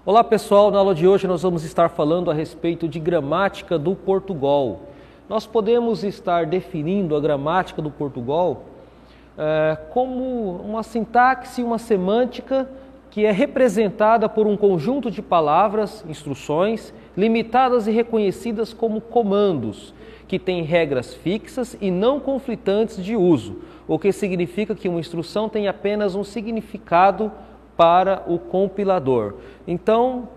Olá pessoal, na aula de hoje nós vamos estar falando a respeito de gramática do Portugal. Nós podemos estar definindo a gramática do Portugal como uma sintaxe, uma semântica que é representada por um conjunto de palavras, instruções, limitadas e reconhecidas como comandos, que têm regras fixas e não conflitantes de uso, o que significa que uma instrução tem apenas um significado para o compilador. Então,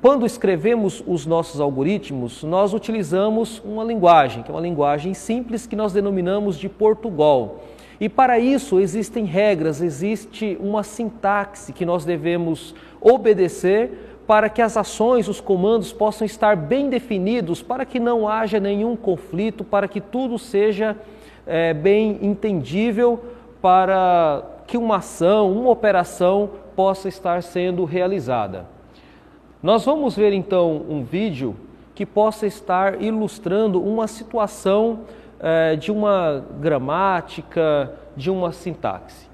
quando escrevemos os nossos algoritmos, nós utilizamos uma linguagem, que é uma linguagem simples que nós denominamos de Portugal. E para isso existem regras, existe uma sintaxe que nós devemos obedecer para que as ações, os comandos possam estar bem definidos, para que não haja nenhum conflito, para que tudo seja bem entendível, para que uma ação, uma operação possa estar sendo realizada. Nós vamos ver então um vídeo que possa estar ilustrando uma situação de uma gramática, de uma sintaxe.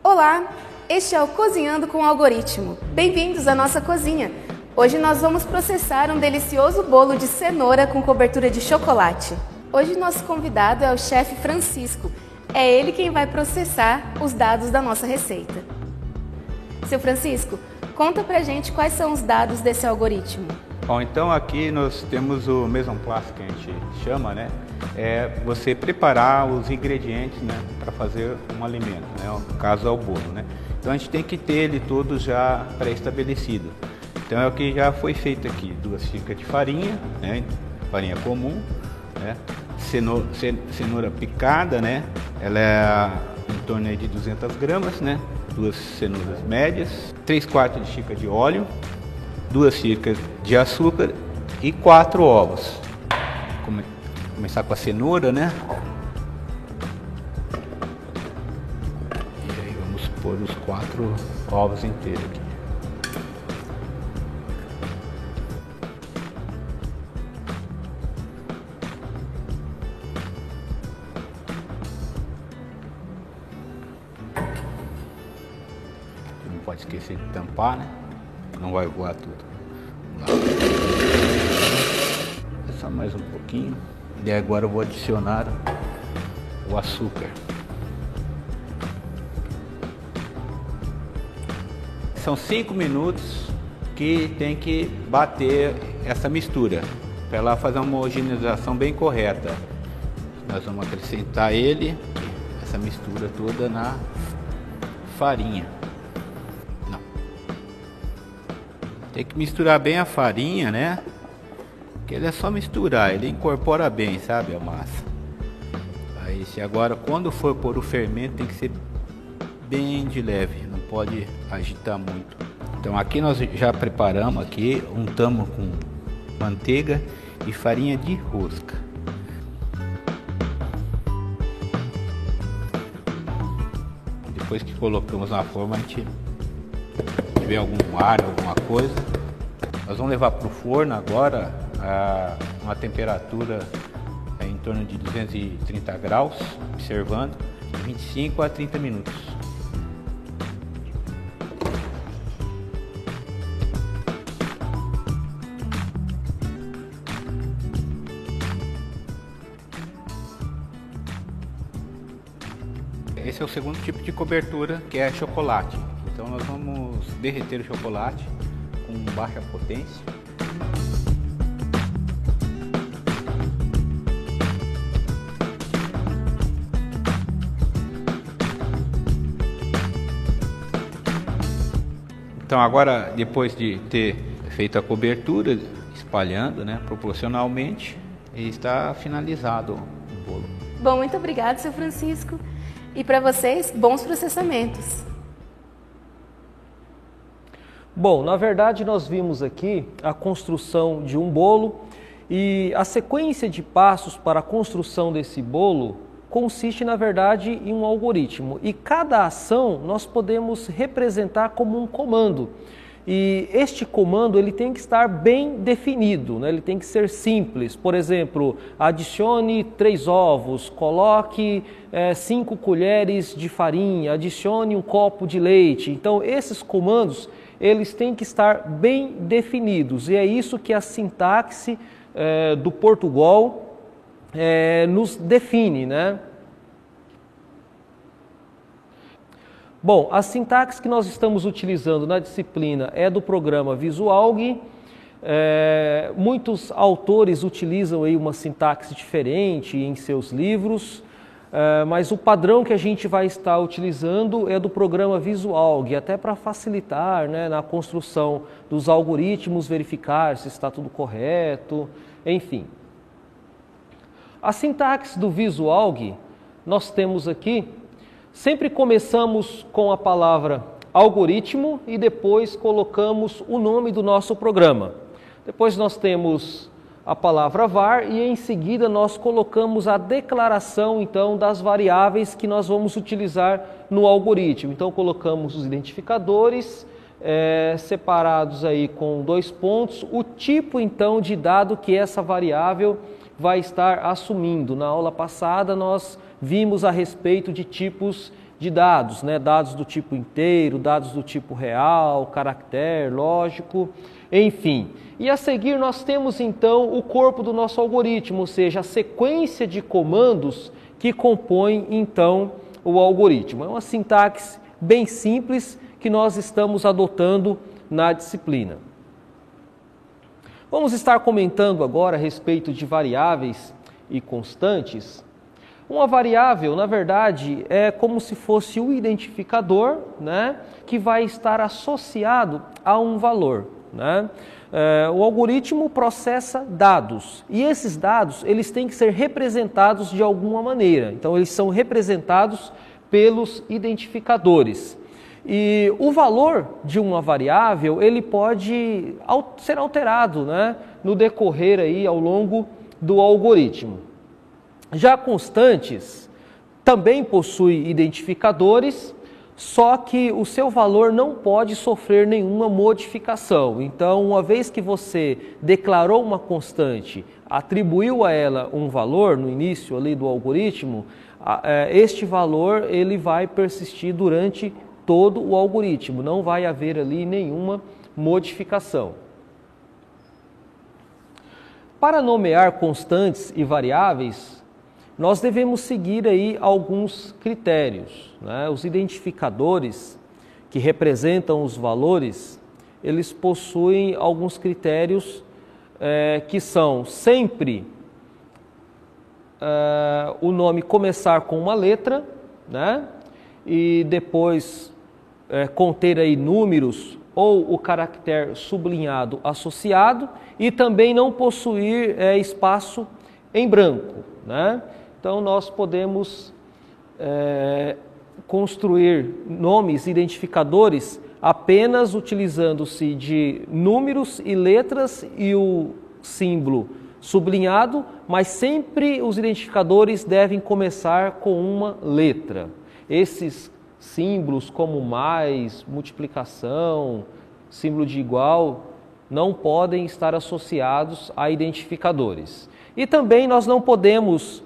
Olá, este é o Cozinhando com Algoritmo. Bem-vindos à nossa cozinha. Hoje nós vamos processar um delicioso bolo de cenoura com cobertura de chocolate. Hoje nosso convidado é o chefe Francisco. É ele quem vai processar os dados da nossa receita. Seu Francisco, conta pra gente quais são os dados desse algoritmo. Bom, então aqui nós temos o mise en place que a gente chama, né? É você preparar os ingredientes, né, para fazer um alimento, né? No caso é o bolo, né? Então a gente tem que ter ele todo já pré-estabelecido. Então é o que já foi feito aqui: 2 xícaras de farinha, né? Farinha comum, né? Cenoura picada, né? Ela é em torno de 200 gramas, né? 2 cenouras médias, 3/4 de xícara de óleo, 2 xícaras de açúcar e 4 ovos. Começar com a cenoura, né? E aí vamos pôr os 4 ovos inteiros aqui. Não pode esquecer de tampar, né? Não vai voar tudo. Só mais um pouquinho. E agora eu vou adicionar o açúcar. São 5 minutos que tem que bater essa mistura para ela fazer uma homogeneização bem correta. Nós vamos acrescentar essa mistura toda na farinha. Tem que misturar bem a farinha, né? Porque ele é só misturar, ele incorpora bem, sabe, a massa. Aí agora, quando for pôr o fermento, tem que ser bem de leve, não pode agitar muito. Então aqui nós já preparamos aqui, untamos com manteiga e farinha de rosca. Depois que colocamos na forma, a gente tiver algum ar, alguma coisa, nós vamos levar para o forno agora a uma temperatura em torno de 230 graus, observando, de 25 a 30 minutos. Esse é o segundo tipo de cobertura, que é chocolate. Então nós vamos derreter o chocolate com baixa potência. Então agora, depois de ter feito a cobertura, espalhando, né, proporcionalmente, está finalizado o bolo. Bom, muito obrigado, seu Francisco. E para vocês, bons processamentos. Bom, na verdade nós vimos aqui a construção de um bolo e a sequência de passos para a construção desse bolo consiste, na verdade, em um algoritmo. E cada ação nós podemos representar como um comando. E este comando ele tem que estar bem definido, né? Ele tem que ser simples. Por exemplo, adicione 3 ovos, coloque 5 colheres de farinha, adicione um copo de leite. Então, esses comandos eles têm que estar bem definidos. E é isso que a sintaxe do Portugal nos define, né? Bom, a sintaxe que nós estamos utilizando na disciplina é do programa Visualg. Muitos autores utilizam aí uma sintaxe diferente em seus livros, mas o padrão que a gente vai estar utilizando é do programa Visualg, até para facilitar, né, na construção dos algoritmos, verificar se está tudo correto, enfim. A sintaxe do Visualg, nós temos aqui. Sempre começamos com a palavra algoritmo e depois colocamos o nome do nosso programa. Depois nós temos a palavra var e em seguida nós colocamos a declaração então das variáveis que nós vamos utilizar no algoritmo. Então colocamos os identificadores separados aí com 2 pontos, o tipo então de dado que essa variável vai estar assumindo. Na aula passada nós vimos a respeito de tipos de dados, né? Dados do tipo inteiro, dados do tipo real, caractere, lógico, enfim. E a seguir nós temos então o corpo do nosso algoritmo, ou seja, a sequência de comandos que compõem então o algoritmo. É uma sintaxe bem simples que nós estamos adotando na disciplina. Vamos estar comentando agora a respeito de variáveis e constantes. Uma variável, na verdade, é como se fosse o identificador, né, que vai estar associado a um valor, né? O algoritmo processa dados e esses dados eles têm que ser representados de alguma maneira. Então, eles são representados pelos identificadores. E o valor de uma variável ele pode ser alterado, né, no decorrer aí ao longo do algoritmo. Já constantes também possuem identificadores, só que o seu valor não pode sofrer nenhuma modificação. Então, uma vez que você declarou uma constante, atribuiu a ela um valor no início ali do algoritmo, este valor ele vai persistir durante todo o algoritmo, não vai haver ali nenhuma modificação. Para nomear constantes e variáveis, nós devemos seguir aí alguns critérios, né? Os identificadores que representam os valores, eles possuem alguns critérios que são sempre o nome começar com uma letra, né? E depois conter aí números ou o caractere sublinhado associado e também não possuir espaço em branco, né? Então, nós podemos construir nomes identificadores apenas utilizando-se de números e letras e o símbolo sublinhado, mas sempre os identificadores devem começar com uma letra. Esses símbolos como mais, multiplicação, símbolo de igual, não podem estar associados a identificadores. E também nós não podemos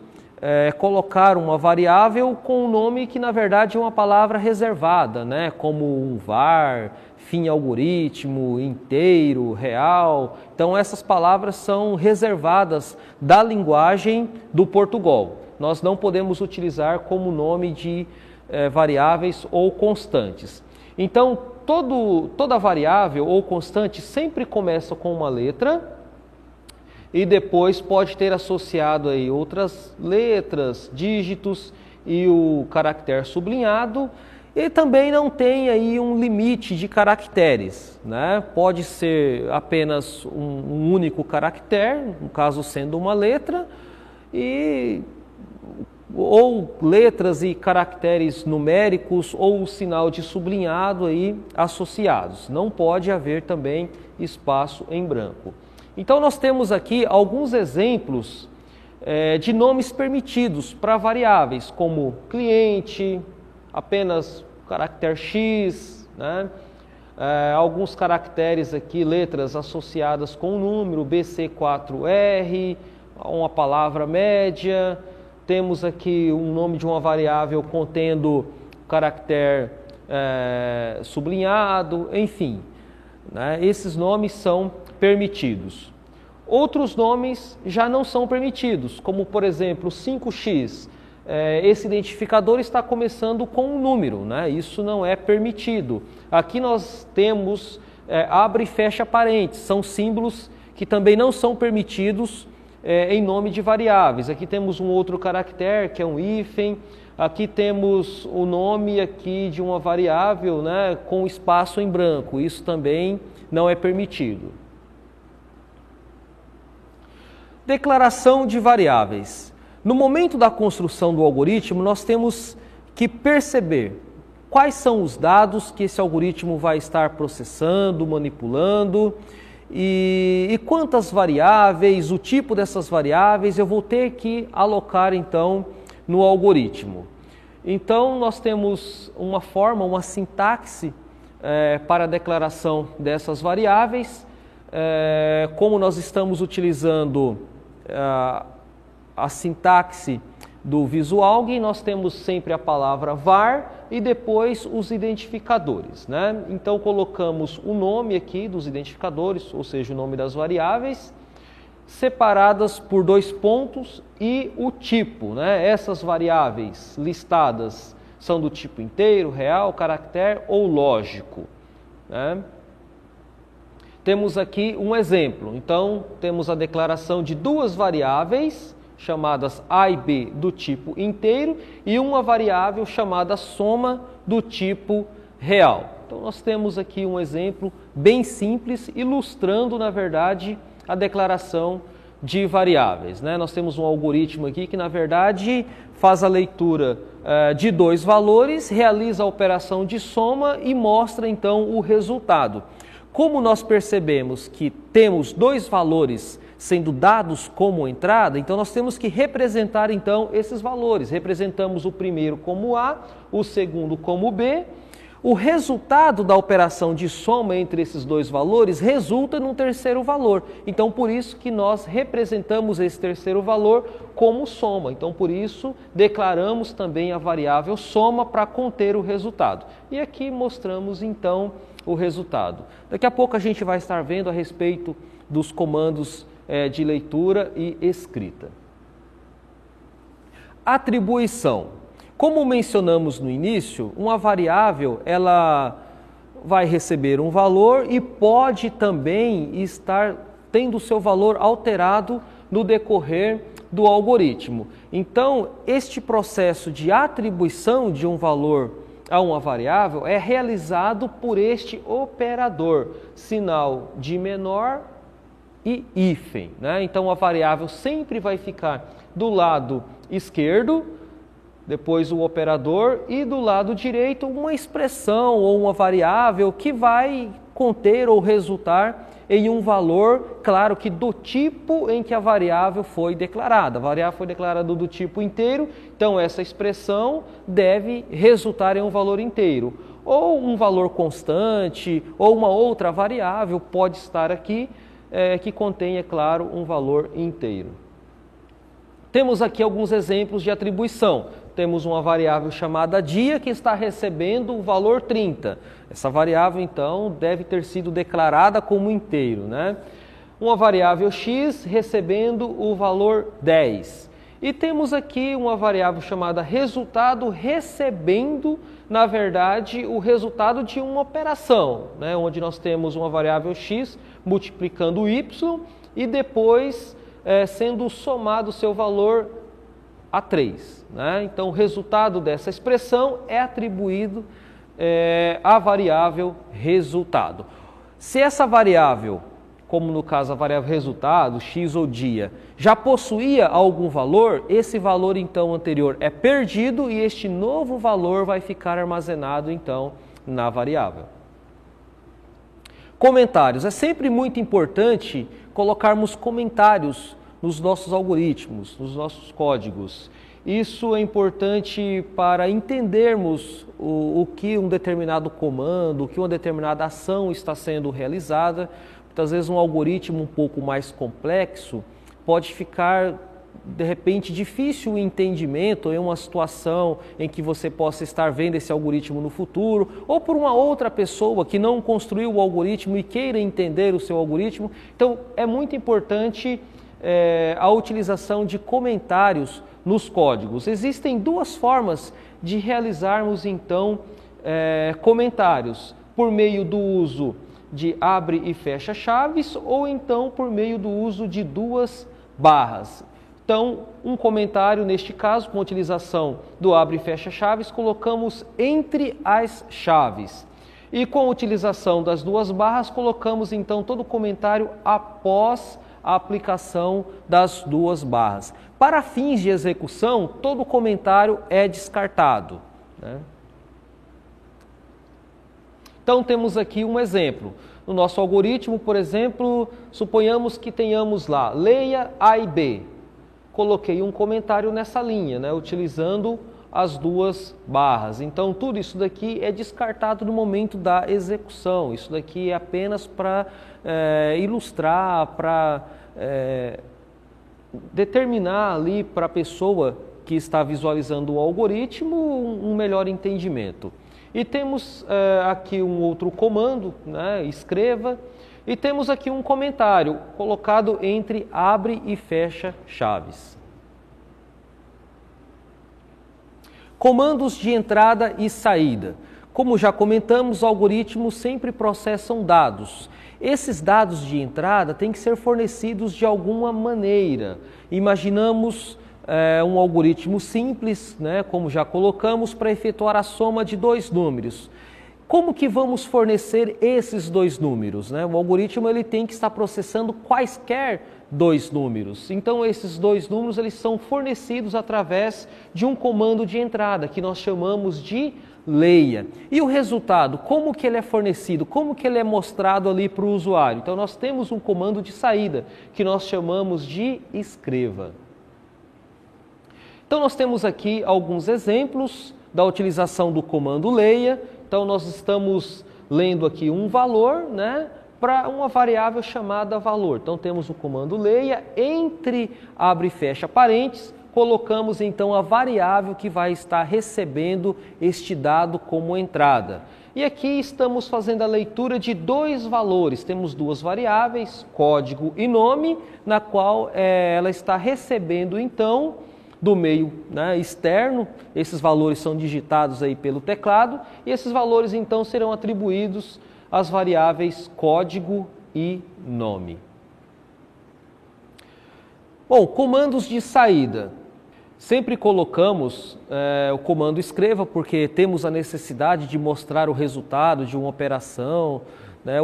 colocar uma variável com um nome que na verdade é uma palavra reservada, né? Como um var, fim algoritmo, inteiro, real. Então essas palavras são reservadas da linguagem do Portugal. Nós não podemos utilizar como nome de variáveis ou constantes. Então toda variável ou constante sempre começa com uma letra e depois pode ter associado aí outras letras, dígitos e o caractere sublinhado, e também não tem aí um limite de caracteres, né? Pode ser apenas um único caractere, no caso sendo uma letra, ou letras e caracteres numéricos ou o sinal de sublinhado aí associados. Não pode haver também espaço em branco. Então, nós temos aqui alguns exemplos de nomes permitidos para variáveis, como cliente, apenas caractere X, né? alguns caracteres aqui, letras associadas com o número, BC4R, uma palavra média. Temos aqui um nome de uma variável contendo caractere sublinhado, enfim, né? Esses nomes são permitidos. Outros nomes já não são permitidos, como por exemplo 5x. Esse identificador está começando com um número, né? Isso não é permitido. Aqui nós temos abre e fecha parênteses, são símbolos que também não são permitidos em nome de variáveis. Aqui temos um outro caractere, que é um hífen. Aqui temos o nome aqui de uma variável, né, com espaço em branco. Isso também não é permitido. Declaração de variáveis. No momento da construção do algoritmo, nós temos que perceber quais são os dados que esse algoritmo vai estar processando, manipulando, e quantas variáveis, o tipo dessas variáveis eu vou ter que alocar então no algoritmo. Então nós temos uma forma, uma sintaxe para a declaração dessas variáveis. Como nós estamos utilizando a sintaxe do VisuAlg, nós temos sempre a palavra var e depois os identificadores, né? Então colocamos o nome aqui dos identificadores, ou seja, o nome das variáveis, separadas por 2 pontos, e o tipo, né? Essas variáveis listadas são do tipo inteiro, real, caractere ou lógico, né? Temos aqui um exemplo. Então temos a declaração de 2 variáveis chamadas a e b do tipo inteiro e uma variável chamada soma do tipo real. Então nós temos aqui um exemplo bem simples, ilustrando na verdade a declaração de variáveis, né? Nós temos um algoritmo aqui que na verdade faz a leitura de 2 valores, realiza a operação de soma e mostra então o resultado. Como nós percebemos que temos 2 valores sendo dados como entrada, então nós temos que representar então esses valores. Representamos o primeiro como A, o segundo como B. O resultado da operação de soma entre esses 2 valores resulta num terceiro valor. Então por isso que nós representamos esse terceiro valor como soma. Então por isso declaramos também a variável soma para conter o resultado. E aqui mostramos então o resultado. Daqui a pouco a gente vai estar vendo a respeito dos comandos de leitura e escrita. Atribuição. Como mencionamos no início, uma variável ela vai receber um valor e pode também estar tendo o seu valor alterado no decorrer do algoritmo. Então, este processo de atribuição de um valor a uma variável é realizado por este operador, sinal de menor e hífen, né? Então a variável sempre vai ficar do lado esquerdo, depois o operador, e do lado direito uma expressão ou uma variável que vai conter ou resultar em um valor, claro que do tipo em que a variável foi declarada. A variável foi declarada do tipo inteiro, então essa expressão deve resultar em um valor inteiro. Ou um valor constante, ou uma outra variável pode estar aqui, que contém, é claro, um valor inteiro. Temos aqui alguns exemplos de atribuição. Temos uma variável chamada dia que está recebendo o valor 30. Essa variável, então, deve ter sido declarada como inteiro, né? Uma variável x recebendo o valor 10. E temos aqui uma variável chamada resultado recebendo, na verdade, o resultado de uma operação, né? Onde nós temos uma variável x multiplicando o y e depois sendo somado o seu valor a 3. Né? Então, o resultado dessa expressão é atribuído à variável resultado. Se essa variável, como no caso a variável resultado, x ou dia, já possuía algum valor, esse valor então anterior é perdido e este novo valor vai ficar armazenado então na variável. Comentários. É sempre muito importante colocarmos comentários nos nossos algoritmos, nos nossos códigos. Isso é importante para entendermos o que um determinado comando, o que uma determinada ação está sendo realizada. Muitas vezes um algoritmo um pouco mais complexo pode ficar, de repente, difícil o entendimento em uma situação em que você possa estar vendo esse algoritmo no futuro, ou por uma outra pessoa que não construiu o algoritmo e queira entender o seu algoritmo. Então, é muito importante a utilização de comentários nos códigos. Existem duas formas de realizarmos, então, comentários: por meio do uso de abre e fecha chaves, ou então por meio do uso de duas barras. Então, um comentário, neste caso, com a utilização do abre e fecha chaves, colocamos entre as chaves. E com a utilização das duas barras, colocamos então todo o comentário após a aplicação das duas barras. Para fins de execução, todo comentário é descartado, né? Então, temos aqui um exemplo. No nosso algoritmo, por exemplo, suponhamos que tenhamos lá, leia A e B. Coloquei um comentário nessa linha, né, utilizando as duas barras. Então, tudo isso daqui é descartado no momento da execução. Isso daqui é apenas para ilustrar, para determinar ali para a pessoa que está visualizando o algoritmo um melhor entendimento. E temos aqui um outro comando, né, escreva, e temos aqui um comentário colocado entre abre e fecha chaves. Comandos de entrada e saída. Como já comentamos, algoritmos sempre processam dados. Esses dados de entrada têm que ser fornecidos de alguma maneira. Imaginamos um algoritmo simples, né, como já colocamos, para efetuar a soma de dois números. Como que vamos fornecer esses dois números, né? O algoritmo ele tem que estar processando quaisquer dois números. Então, esses dois números eles são fornecidos através de um comando de entrada, que nós chamamos de leia. E o resultado, como que ele é fornecido? Como que ele é mostrado ali para o usuário? Então, nós temos um comando de saída, que nós chamamos de escreva. Então, nós temos aqui alguns exemplos da utilização do comando leia. Então, nós estamos lendo aqui um valor, né, para uma variável chamada valor. Então, temos o comando leia, entre abre e fecha parênteses, colocamos então a variável que vai estar recebendo este dado como entrada. E aqui estamos fazendo a leitura de dois valores. Temos duas variáveis, código e nome, na qual ela está recebendo então do meio, né, externo. Esses valores são digitados aí pelo teclado e esses valores então serão atribuídos às variáveis código e nome. Bom, comandos de saída. Sempre colocamos o comando escreva porque temos a necessidade de mostrar o resultado de uma operação.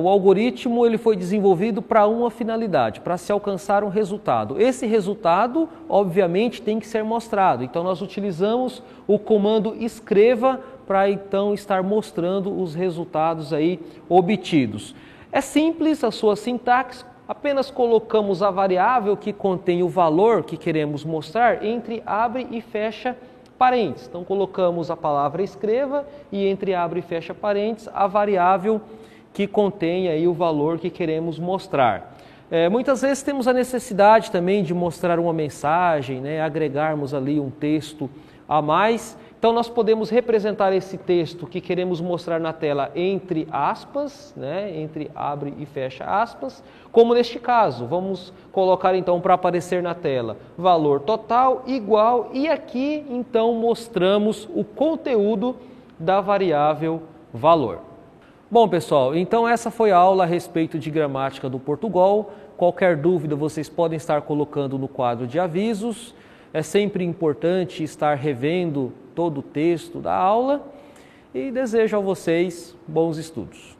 O algoritmo ele foi desenvolvido para uma finalidade, para se alcançar um resultado. Esse resultado, obviamente, tem que ser mostrado. Então, nós utilizamos o comando escreva para, então, estar mostrando os resultados aí obtidos. É simples a sua sintaxe, apenas colocamos a variável que contém o valor que queremos mostrar entre abre e fecha parênteses. Então, colocamos a palavra escreva e entre abre e fecha parênteses a variável que contém aí o valor que queremos mostrar. Muitas vezes temos a necessidade também de mostrar uma mensagem, né, agregarmos ali um texto a mais. Então, nós podemos representar esse texto que queremos mostrar na tela entre aspas, né, entre abre e fecha aspas, como neste caso. Vamos colocar então para aparecer na tela valor total igual e aqui então mostramos o conteúdo da variável valor. Bom, pessoal, então essa foi a aula a respeito de gramática do Portugal. Qualquer dúvida vocês podem estar colocando no quadro de avisos. É sempre importante estar revendo todo o texto da aula e desejo a vocês bons estudos.